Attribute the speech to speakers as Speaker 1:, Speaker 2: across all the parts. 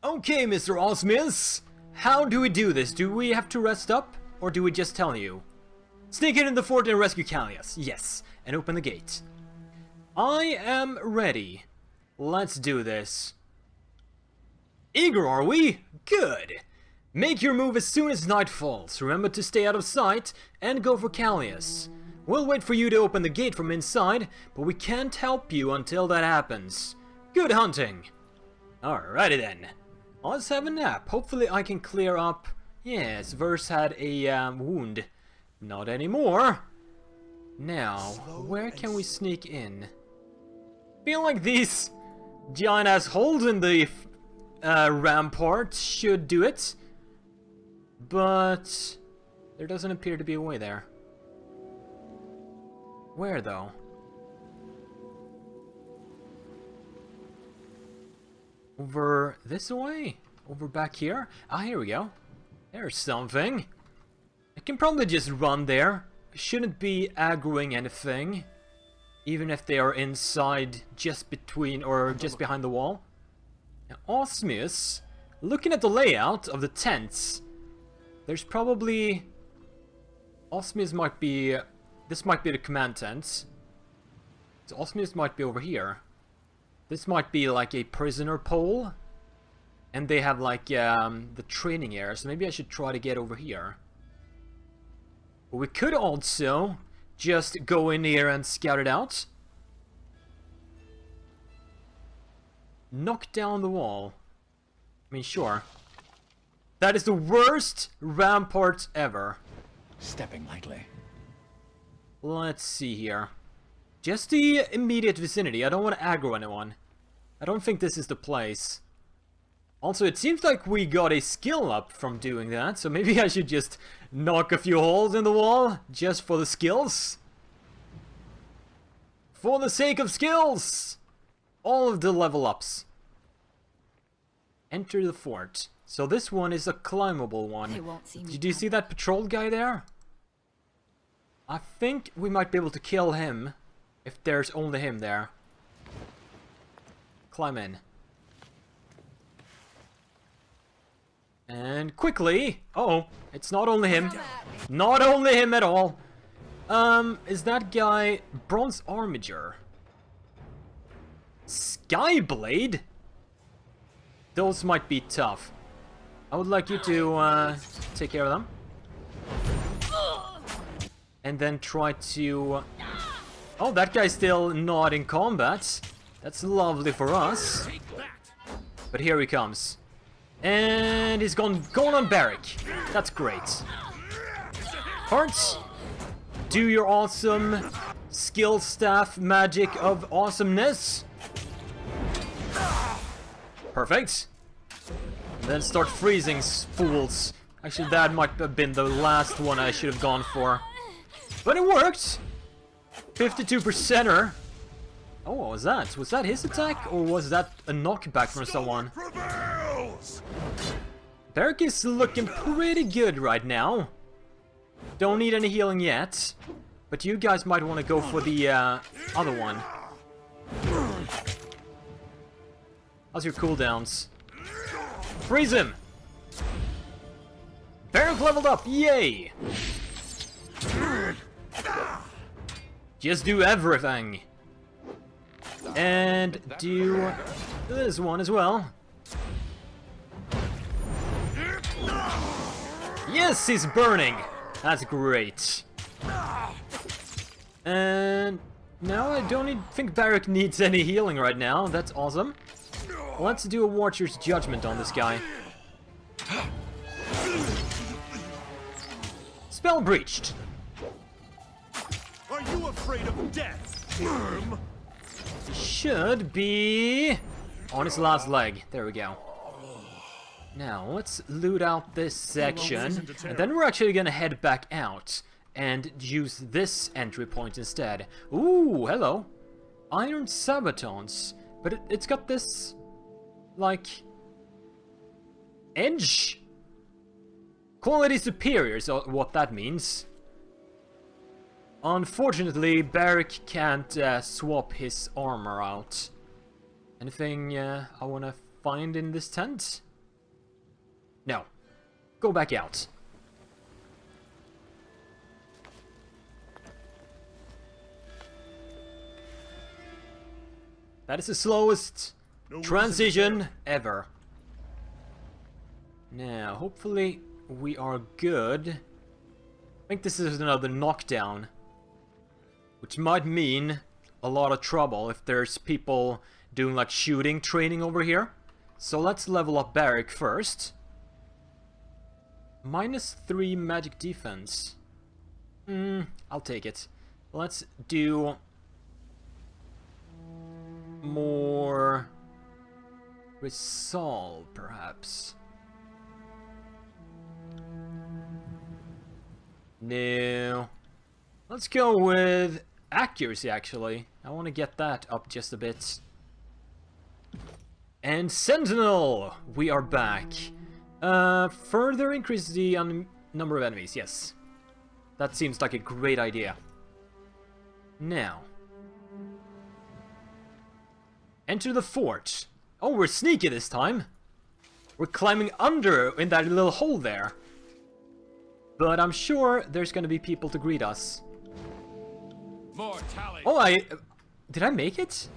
Speaker 1: Okay, Mr. Osmius, how do we do this? Do we have to rest up, or do we just tell you? Sneak in the fort and rescue Callias. Yes, and open the gate. I am ready. Let's do this. Eager, are we? Good. Make your move as soon as night falls. Remember to stay out of sight and go for Callias. We'll wait for you to open the gate from inside, but we can't help you until that happens. Good hunting. Alrighty then. Let's have a nap. Hopefully I can clear up. Yes, Verse had a wound. Not anymore. Now, where can we sneak in? Feel like these giant ass holes in the rampart should do it. But there doesn't appear to be a way there. Where though? Over this way? Over back here? Ah, here we go. There's something. I can probably just run there. Shouldn't be aggroing anything. Even if they are inside just between or just behind the wall. Now, Osmius, looking at the layout of the tents, there's probably... Osmius might be... This might be the command tent. So Osmius might be over here. This might be like a prisoner pole. And they have like the training area, so maybe I should try to get over here. But we could also just go in here and scout it out. Knock down the wall. I mean, sure. That is the worst rampart ever.
Speaker 2: Stepping lightly.
Speaker 1: Let's see here. Just the immediate vicinity. I don't want to aggro anyone. I don't think this is the place. Also, it seems like we got a skill up from doing that, so maybe I should just knock a few holes in the wall, just for the skills. For the sake of skills! All of the level ups. Enter the fort. So this one is a climbable one. Did you see that patrol guy there? I think we might be able to kill him, if there's only him there. Climb in. And quickly! Uh-oh, it's not only him. Not only him at all. Is that guy Bronze Armiger? Skyblade? Those might be tough. I would like you to take care of them. And then try to... Oh, that guy's still not in combat. That's lovely for us. But here he comes. And he's going on Barrack. That's great. Hearts, do your awesome skill staff magic of awesomeness. Perfect. And then start freezing, fools. Actually, that might have been the last one I should have gone for. But it worked! 52%er. Oh, what was that? Was that his attack? Or was that a knockback from someone? Barrack is looking pretty good right now. Don't need any healing yet. But you guys might want to go for the other one. How's your cooldowns? Freeze him! Barrack leveled up! Yay! Just do everything! And do this one as well. Yes, he's burning! That's great. And now I don't think Barrack needs any healing right now. That's awesome. Let's do a Watcher's Judgment on this guy. Spell breached.
Speaker 3: Are you afraid of death, worm?
Speaker 1: Should be on his last leg. There we go. Now, let's loot out this section, and then we're actually gonna head back out and use this entry point instead. Ooh, hello. Iron Sabatons. But it's got this, like, edge? Quality superior is what that means. Unfortunately, Barrack can't swap his armor out. Anything I want to find in this tent? No. Go back out. That is the slowest transition ever. Now, hopefully we are good. I think this is another knockdown. Which might mean a lot of trouble if there's people doing like shooting training over here. So let's level up Barrack first. -3 magic defense. I'll take it. Let's do more resolve, perhaps. No. Let's go with accuracy, actually. I want to get that up just a bit. And Sentinel! We are back. Further increase the number of enemies, yes. That seems like a great idea. Now. Enter the fort. Oh, we're sneaky this time. We're climbing under in that little hole there. But I'm sure there's gonna be people to greet us. Oh, did I make it?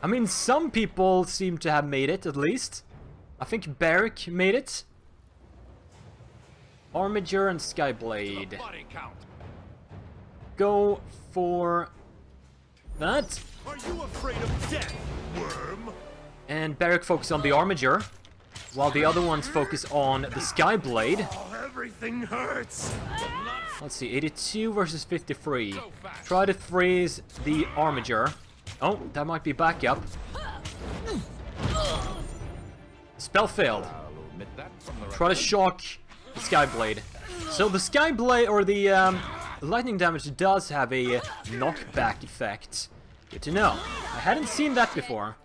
Speaker 1: I mean, some people seem to have made it, at least. I think Barrack made it. Armiger and Skyblade. Go for that.
Speaker 3: Are you afraid of death, worm?
Speaker 1: And Barrack focus on the Armiger, while the other ones focus on the Skyblade.
Speaker 3: Oh, everything hurts.
Speaker 1: Let's see, 82 versus 53. Try to freeze the Armiger. Oh, that might be backup. Spell failed. Try to shock the Skyblade. So the Skyblade, or the lightning damage, does have a knockback effect. Good to know. I hadn't seen that before.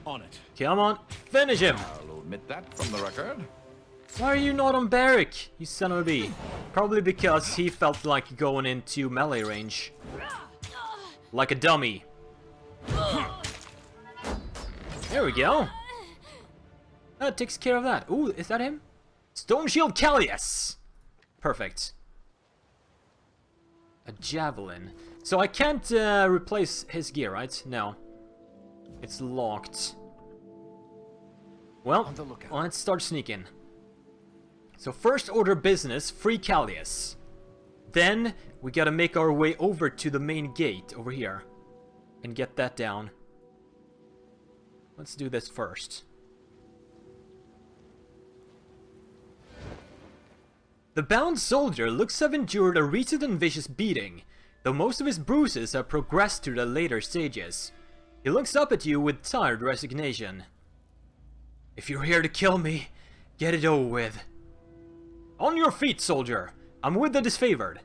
Speaker 2: On it.
Speaker 1: Come on, finish him!
Speaker 2: I'll omit that from the record.
Speaker 1: Why are you not on Barrack, you son of a bee? Probably because he felt like going into melee range. Like a dummy. There we go. That takes care of that. Ooh, is that him? Stone Shield Callius! Perfect. A javelin. So I can't replace his gear, right? No. It's locked. Well, let's start sneaking. So first order business, free Callius. Then we gotta make our way over to the main gate over here. And get that down. Let's do this first. The bound soldier looks to have endured a recent and vicious beating, though most of his bruises have progressed to the later stages. He looks up at you with tired resignation. If you're here to kill me, get it over with. On your feet, soldier! I'm with the disfavored.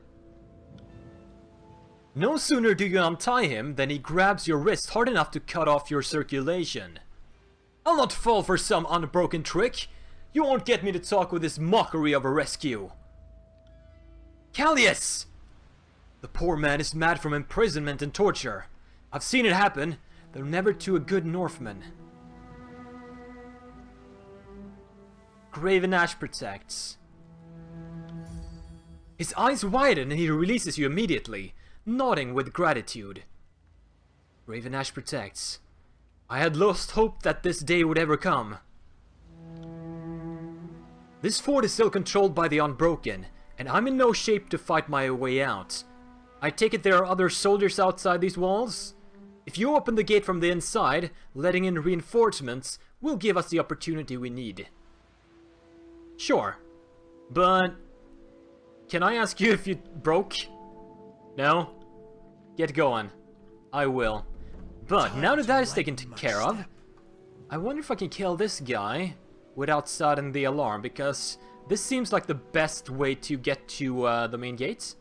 Speaker 1: No sooner do you untie him than he grabs your wrist hard enough to cut off your circulation. I'll not fall for some unbroken trick. You won't get me to talk with this mockery of a rescue. Callius! The poor man is mad from imprisonment and torture. I've seen it happen, though never to a good Northman. Graven Ash protects. His eyes widen and he releases you immediately, nodding with gratitude. Graven Ash protects. I had lost hope that this day would ever come. This fort is still controlled by the Unbroken, and I'm in no shape to fight my way out. I take it there are other soldiers outside these walls? If you open the gate from the inside, letting in reinforcements will give us the opportunity we need. Sure, but can I ask you if you broke? No? Get going. I will. But now that that is taken care of, I wonder if I can kill this guy without sounding the alarm, because this seems like the best way to get to the main gates.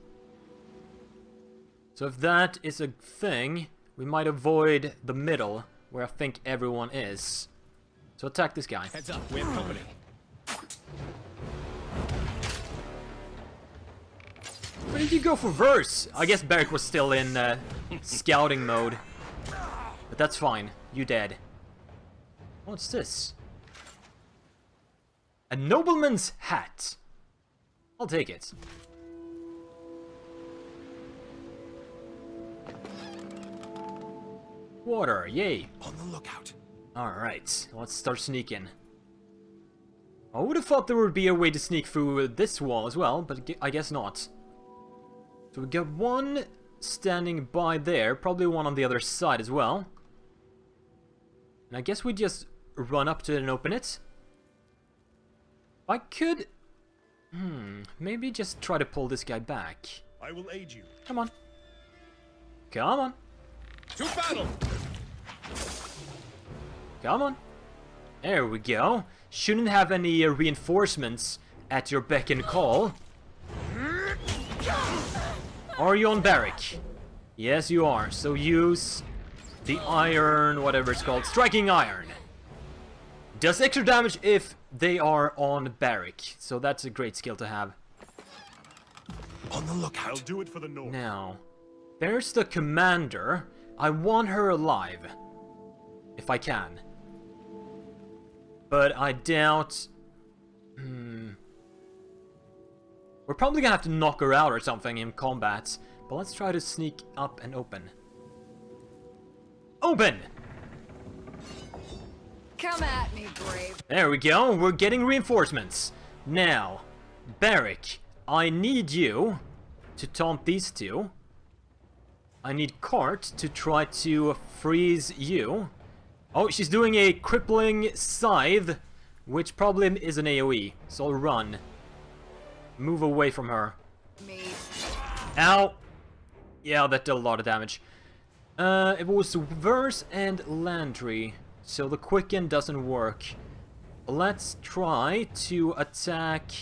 Speaker 1: So if that is a thing, we might avoid the middle, where I think everyone is. So attack this guy.
Speaker 2: Heads up, we have company.
Speaker 1: Where did you go for verse? I guess Barrack was still in scouting mode. But that's fine. You dead. What's this? A nobleman's hat. I'll take it. Water, yay.
Speaker 3: On the lookout.
Speaker 1: Alright, let's start sneaking. I would have thought there would be a way to sneak through this wall as well, but I guess not. So we got one standing by there, probably one on the other side as well. And I guess we just run up to it and open it. I could... maybe just try to pull this guy back.
Speaker 3: I will aid you.
Speaker 1: Come on. Come on.
Speaker 3: To battle!
Speaker 1: Come on. There we go. Shouldn't have any reinforcements at your beck and call. Are you on barrack? Yes, you are. So use the iron, whatever it's called, striking iron. Does extra damage if they are on barrack. So that's a great skill to have.
Speaker 3: On the lookout. I'll do it for the North.
Speaker 1: Now, there's the commander. I want her alive. If I can. But I doubt... We're probably gonna have to knock her out or something in combat. But let's try to sneak up and open. Open!
Speaker 4: Come at me, brave.
Speaker 1: There we go, we're getting reinforcements. Now, Barrack, I need you to taunt these two. I need Kart to try to freeze you. Oh, she's doing a crippling scythe, which probably is an AoE, so I'll run. Move away from her.
Speaker 4: Me.
Speaker 1: Ow! Yeah, that did a lot of damage. It was Verse and Landry, so the Quicken doesn't work. Let's try to attack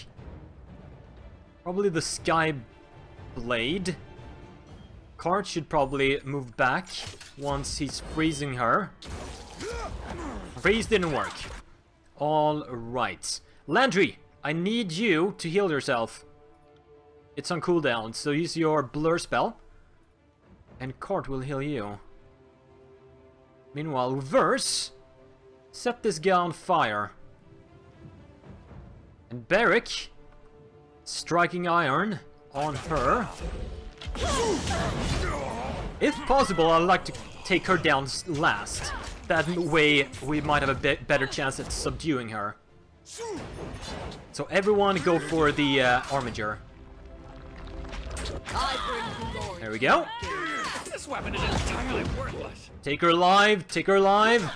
Speaker 1: probably the Sky Blade. Kart should probably move back once he's freezing her. Freeze didn't work. Alright. Landry, I need you to heal yourself. It's on cooldown, so use your blur spell. And Kart will heal you. Meanwhile, Verse, set this guy on fire. And Barrack, striking iron on her. If possible, I'd like to take her down last. That way, we might have a bit better chance at subduing her. So everyone go for the armature. There we go.
Speaker 2: This weapon is entirely worthless.
Speaker 1: Take her alive, take her alive.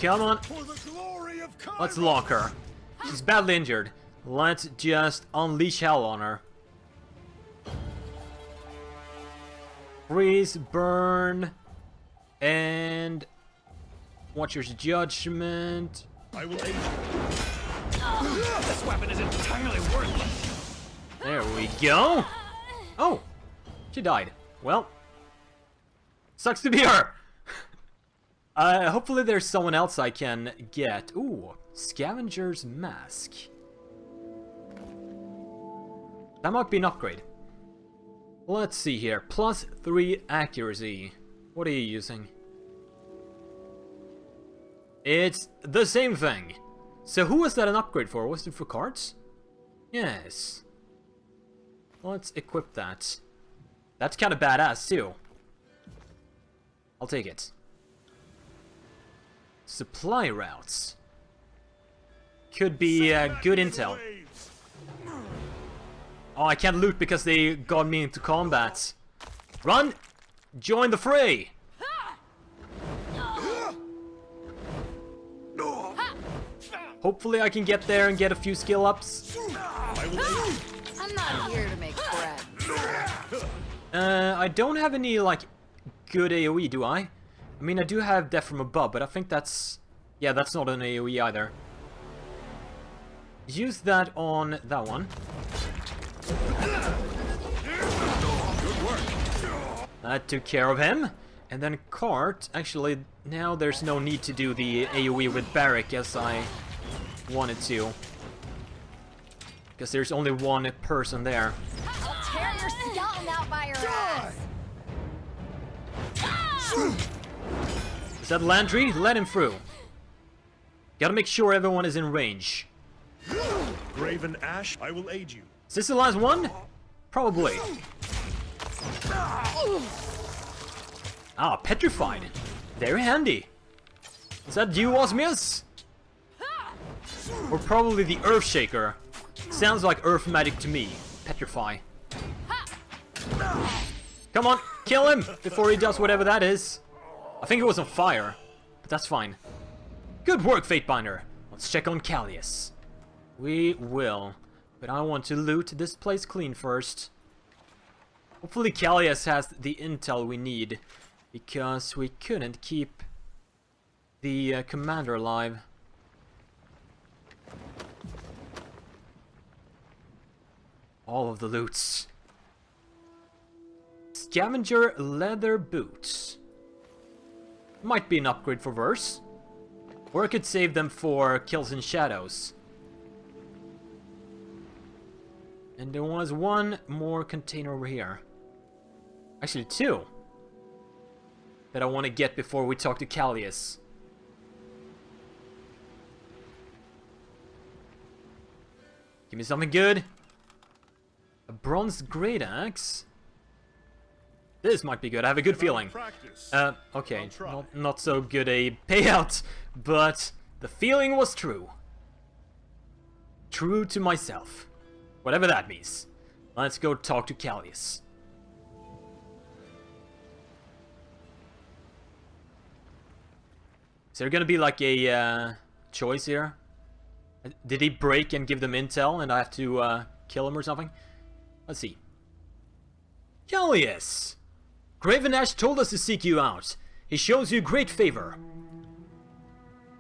Speaker 1: Come on.
Speaker 3: For the glory of Kyros.
Speaker 1: Let's lock her. She's badly injured. Let's just unleash hell on her. Freeze, burn, and Watcher's Judgment.
Speaker 3: I will aid you.
Speaker 2: This weapon is entirely worthless.
Speaker 1: There we go. Oh, she died. Well, sucks to be her. Hopefully there's someone else I can get. Ooh, Scavenger's Mask. That might be an upgrade. Let's see here. +3 accuracy. What are you using? It's the same thing. So who was that an upgrade for? Was it for cards? Yes. Let's equip that. That's kind of badass too. I'll take it. Supply routes. Could be good intel. Oh, I can't loot because they got me into combat. Run! Join the fray! Hopefully I can get there and get a few skill ups.
Speaker 4: I'm not here to make bread.
Speaker 1: I don't have any, like, good AoE, do I? I mean, I do have Death from Above, but I think that's... Yeah, that's not an AoE either. Use that on that one. That took care of him. And then Kart, actually, now there's no need to do the AoE with Barrack as I wanted to. Because there's only one person there.
Speaker 4: I'll tear for scouting out by your ass.
Speaker 1: Is that Landry? Let him through. Gotta make sure everyone is in range.
Speaker 3: Graven Ash, I will aid you.
Speaker 1: Is this the last one? Probably. Ah, petrified. Very handy. Is that you, Osmius? Or probably the Earthshaker. Sounds like Earth magic to me. Petrify. Come on, kill him before he does whatever that is. I think it was on fire, but that's fine. Good work, Fatebinder. Let's check on Callius. We will, but I want to loot this place clean first. Hopefully Callius has the intel we need, because we couldn't keep the commander alive. All of the loots. Scavenger leather boots. Might be an upgrade for Verse. Or I could save them for kills in shadows. And there was one more container over here. Actually, two. That I want to get before we talk to Callius. Give me something good. A bronze great axe. This might be good. I have a good feeling. Okay, not so good a payout, but the feeling was true. True to myself. Whatever that means. Let's go talk to Callius. Is there gonna be like a choice here? Did he break and give them intel and I have to kill him or something? Let's see. Callius! Graven Ash told us to seek you out. He shows you great favor.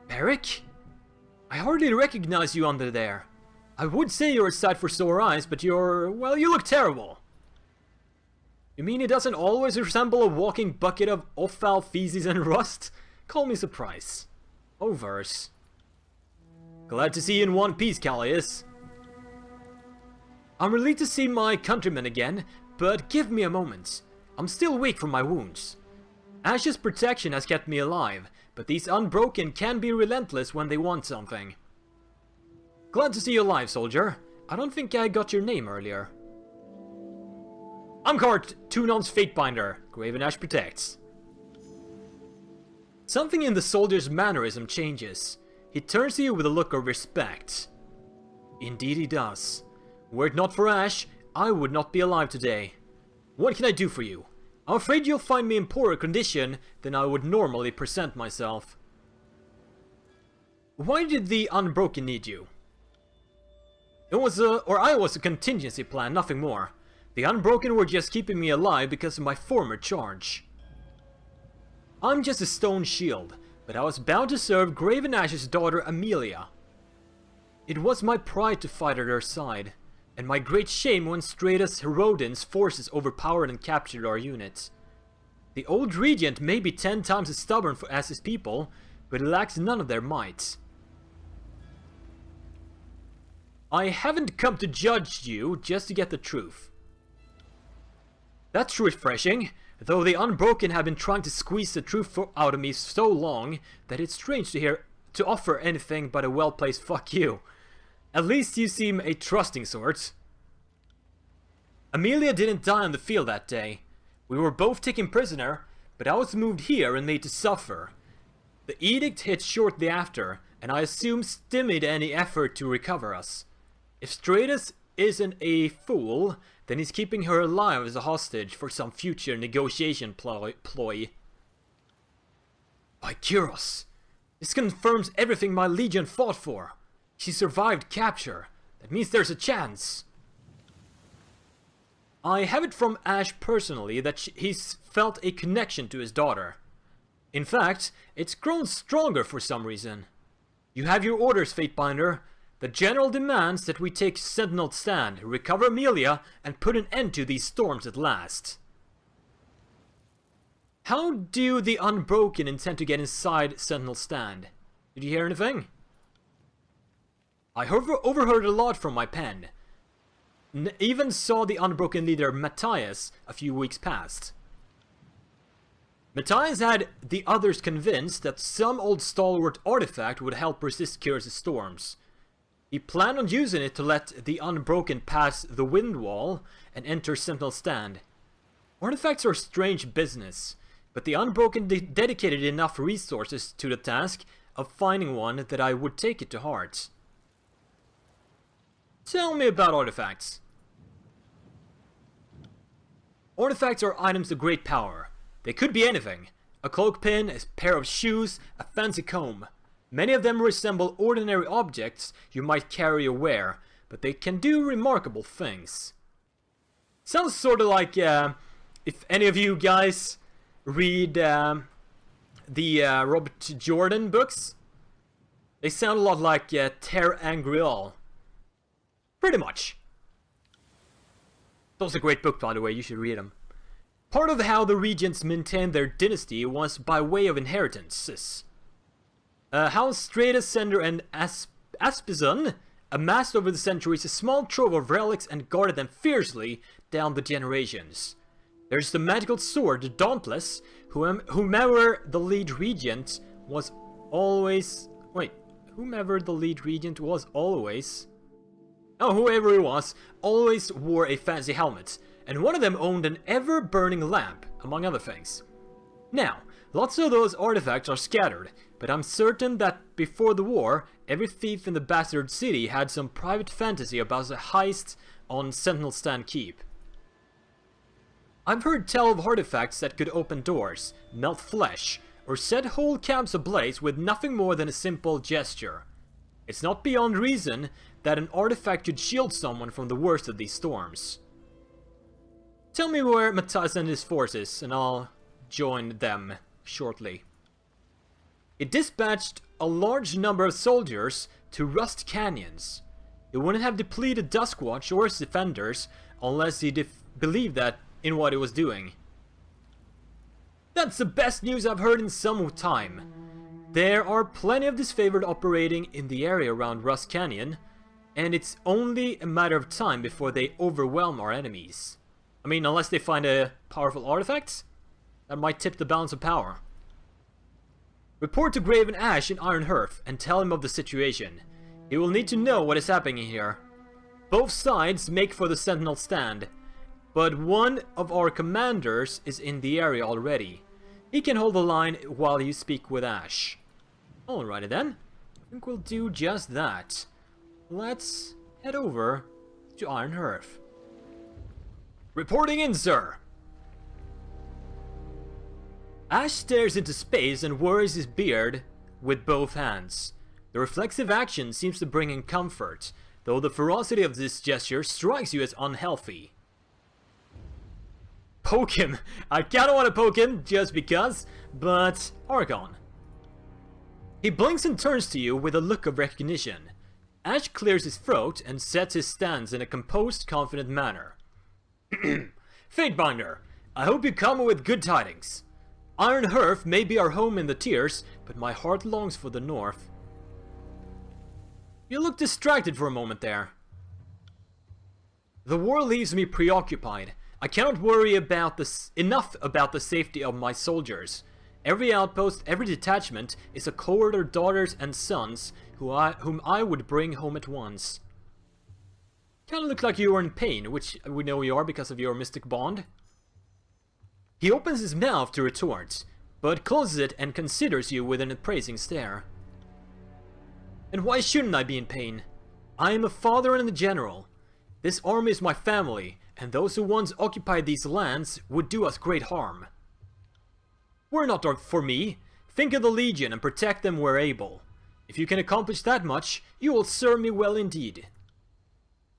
Speaker 1: Beric? I hardly recognize you under there. I would say you're a sight for sore eyes, but well, you look terrible. You mean he doesn't always resemble a walking bucket of offal feces and rust? Call me surprised. Oh, Verse. Glad to see you in one piece, Callius. I'm relieved to see my countrymen again, but give me a moment. I'm still weak from my wounds. Ash's protection has kept me alive, but these Unbroken can be relentless when they want something. Glad to see you alive, soldier. I don't think I got your name earlier. I'm Tunon's Fatebinder. Graven Ash protects. Something in the soldier's mannerism changes. He turns to you with a look of respect. Indeed he does. Were it not for Ash, I would not be alive today. What can I do for you? I'm afraid you'll find me in poorer condition than I would normally present myself. Why did the Unbroken need you? I was a contingency plan, nothing more. The Unbroken were just keeping me alive because of my former charge. I'm just a stone shield, but I was bound to serve Graven Ash's daughter Amelia. It was my pride to fight at her side, and my great shame when Stratus Herodin's forces overpowered and captured our unit. The old regent may be 10 times as stubborn as his people, but he lacks none of their might. I haven't come to judge you, just to get the truth. That's refreshing, though the Unbroken have been trying to squeeze the truth out of me so long that it's strange to offer anything but a well-placed fuck you. At least you seem a trusting sort. Amelia didn't die on the field that day. We were both taken prisoner, but I was moved here and made to suffer. The edict hit shortly after, and I assume stymied any effort to recover us. If Stratus isn't a fool, then he's keeping her alive as a hostage for some future negotiation ploy. By Kyros! This confirms everything my legion fought for. She survived capture. That means there's a chance. I have it from Ash personally that he's felt a connection to his daughter. In fact, it's grown stronger for some reason. You have your orders, Fatebinder. The general demands that we take Sentinel Stand, recover Amelia, and put an end to these storms at last. How do the Unbroken intend to get inside Sentinel Stand? Did you hear anything? I overheard a lot from my pen. even saw the Unbroken leader Matthias a few weeks past. Matthias had the others convinced that some old stalwart artifact would help resist Kyros' storms. He planned on using it to let the Unbroken pass the wind wall and enter Sentinel Stand. Artifacts are strange business, but the Unbroken dedicated enough resources to the task of finding one that I would take it to heart. Tell me about artifacts. Artifacts are items of great power. They could be anything. A cloak pin, a pair of shoes, a fancy comb. Many of them resemble ordinary objects you might carry or wear, but they can do remarkable things. Sounds sort of like, if any of you guys read the Robert Jordan books, they sound a lot like Tyranny. Pretty much. Those are great books, by the way, you should read them. Part of how the regents maintained their dynasty was by way of inheritances. House Stratus, Sender, and Aspizon amassed over the centuries a small trove of relics and guarded them fiercely down the generations. There's the magical sword, the Dauntless, whomever the lead regent was always... Wait, whomever the lead regent was always... Oh, whoever he was, always wore a fancy helmet, and one of them owned an ever-burning lamp, among other things. Now, lots of those artifacts are scattered, but I'm certain that before the war, every thief in the bastard city had some private fantasy about a heist on Sentinel Stand Keep. I've heard tell of artifacts that could open doors, melt flesh, or set whole camps ablaze with nothing more than a simple gesture. It's not beyond reason that an artifact could shield someone from the worst of these storms. Tell me where Matthias and his forces, and I'll join them shortly. He dispatched a large number of soldiers to Rust Canyons. He wouldn't have depleted Duskwatch or his defenders unless he believed that in what he was doing. That's the best news I've heard in some time. There are plenty of disfavored operating in the area around Rust Canyon, and it's only a matter of time before they overwhelm our enemies. I mean, unless they find a powerful artifact, that might tip the balance of power. Report to Graven Ash in Iron Hearth and tell him of the situation. He will need to know what is happening here. Both sides make for the Sentinel Stand, but one of our commanders is in the area already. He can hold the line while you speak with Ash. Alrighty then, I think we'll do just that. Let's head over to Iron Hearth. Reporting in, sir! Ash stares into space and worries his beard with both hands. The reflexive action seems to bring him comfort, though the ferocity of this gesture strikes you as unhealthy. Poke him! I kinda wanna poke him, just because, but Argon. He blinks and turns to you with a look of recognition. Ash clears his throat and sets his stance in a composed, confident manner. Fatebinder, I hope you come with good tidings. Iron Hearth may be our home in the Tears, but my heart longs for the north. You look distracted for a moment there. The war leaves me preoccupied. I cannot worry enough about the safety of my soldiers. Every outpost, every detachment is a cohort of daughters and sons whom I would bring home at once. Kinda look like you are in pain, which we know you are because of your mystic bond. He opens his mouth to retort, but closes it and considers you with an appraising stare. And why shouldn't I be in pain? I am a father and a general. This army is my family, and those who once occupied these lands would do us great harm. Were not for me, think of the Legion and protect them where able. If you can accomplish that much, you will serve me well indeed.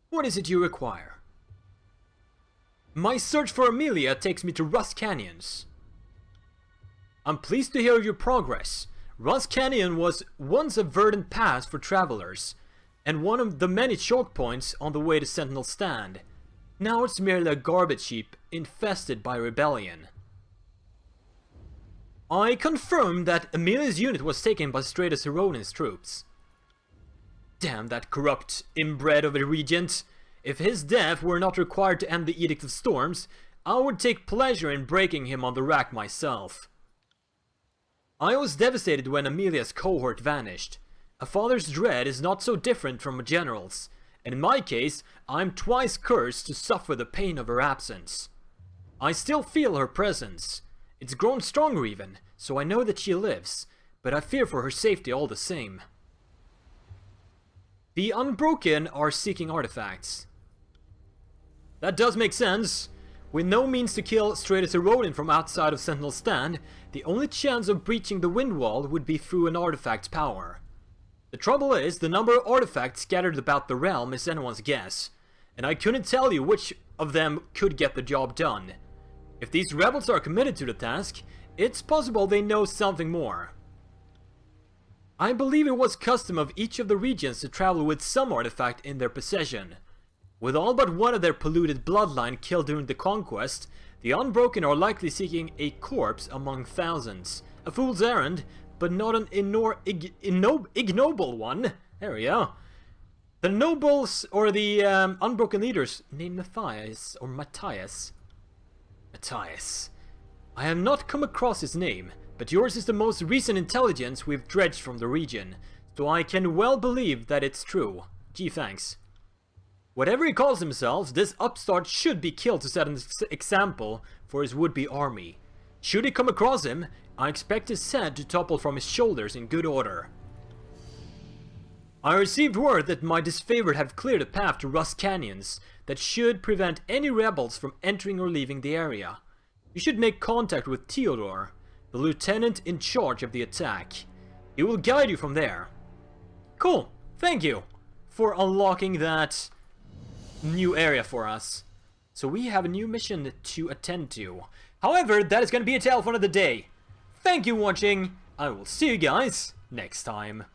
Speaker 1: What is it you require? My search for Amelia takes me to Rust Canyons. I'm pleased to hear your progress. Rust Canyon was once a verdant pass for travelers, and one of the many choke points on the way to Sentinel Stand. Now it's merely a garbage heap infested by rebellion. I confirm that Amelia's unit was taken by Stratus Heronin's troops. Damn that corrupt inbred of a regent. If his death were not required to end the Edict of Storms, I would take pleasure in breaking him on the rack myself. I was devastated when Amelia's cohort vanished. A father's dread is not so different from a general's, and in my case, I'm twice cursed to suffer the pain of her absence. I still feel her presence. It's grown stronger even, so I know that she lives, but I fear for her safety all the same. The Unbroken are seeking artifacts. That does make sense. With no means to kill straight as a rodent from outside of Sentinel's stand, the only chance of breaching the wind wall would be through an artifact's power. The trouble is, the number of artifacts scattered about the realm is anyone's guess, and I couldn't tell you which of them could get the job done. If these rebels are committed to the task, it's possible they know something more. I believe it was custom of each of the regions to travel with some artifact in their possession. With all but one of their polluted bloodline killed during the conquest, the Unbroken are likely seeking a corpse among thousands. A fool's errand, but not an ignoble one. There we go. The nobles, or the Unbroken leaders, named Matthias, or Matthias. Matthias. I have not come across his name, but yours is the most recent intelligence we've dredged from the region, so I can well believe that it's true. Gee, thanks. Whatever he calls himself, this upstart should be killed to set an example for his would-be army. Should he come across him, I expect his head to topple from his shoulders in good order. I received word that my disfavored have cleared a path to Rust Canyons that should prevent any rebels from entering or leaving the area. You should make contact with Theodore, the lieutenant in charge of the attack. He will guide you from there. Cool, thank you for unlocking that new area for us. So we have a new mission to attend to. However, that is going to be a tale for another day. Thank you for watching. I will see you guys next time.